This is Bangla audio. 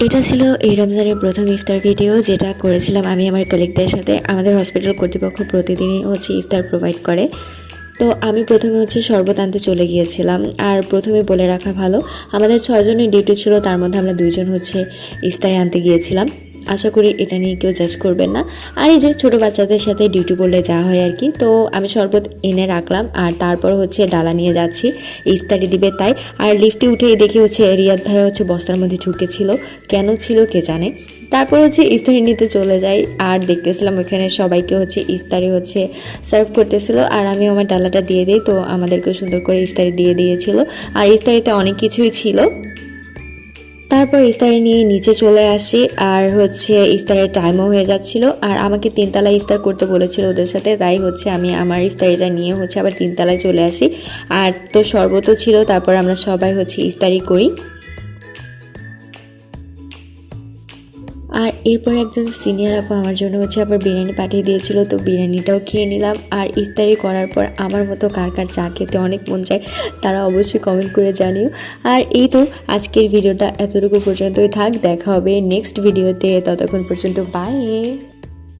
এটা ছিল এই রমজানের প্রথম ইফতার ভিডিও, যেটা করেছিলাম আমি আমার কলিগদের সাথে। আমাদের হসপিটাল কর্তৃপক্ষ প্রতিদিনই ইফতার প্রোভাইড করে। তো আমি প্রথমে শরবত আনতে চলে গিয়েছিলাম। আর প্রথমে বলে রাখা ভালো, আমাদের 6 জনের ডিউটি ছিল, তার মধ্যে আমরা 2 জন ইফতারে আনতে গিয়েছিলাম। আশা করি এটা নিয়ে কেউ জাজ করবেন না। আর এই যে ছোটো বাচ্চাদের সাথে ডিউটি পড়লে যা হয় আর কি। তো আমি শরবত এনে রাখলাম, আর তারপর ডালা নিয়ে যাচ্ছি, ইফতারি দিবে তাই। আর লিফটে উঠেই দেখি রিয়াদ ভাই বস্তার মধ্যে ঢুকেছিল, কেন ছিল কে জানে। তারপর ইফতারি নিতে চলে যাই, আর দেখতেছিলাম ওইখানে সবাইকে ইফতারি সার্ভ করতেছিল, আর আমি আমার ডালাটা দিয়ে দিই। তো আমাদেরকে সুন্দর করে ইফতারি দিয়ে দিয়েছিল, আর ইফতারিতে অনেক কিছুই ছিল। তারপর ইফতারি নিয়ে নিচে চলে আসি, আর ইফতারের টাইমও হয়ে যাচ্ছিল, আর আমাকে 3 তলায় ইফতার করতে বলেছিল ওদের সাথে। তাই আমি আমার ইফতারিটা নিয়ে আবার 3 তলায় চলে আসি। আর তো শরবতও ছিল, তারপর আমরা সবাই ইফতারি করি। আর এরপর একজন সিনিয়র আপু আমার জন্য আবার বিরিয়ানি পাঠিয়ে দিয়েছিল, তো বিরিয়ানিটাও খেয়ে নিলাম। আর ইফতারি করার পর আমার মতো কার কার চা খেতে অনেক মন চায় তারা অবশ্যই কমেন্ট করে জানিও। আর এই তো আজকের ভিডিওটা এতটুকু পর্যন্তই থাক, দেখা হবে নেক্সট ভিডিওতে, ততক্ষণ পর্যন্ত বাই।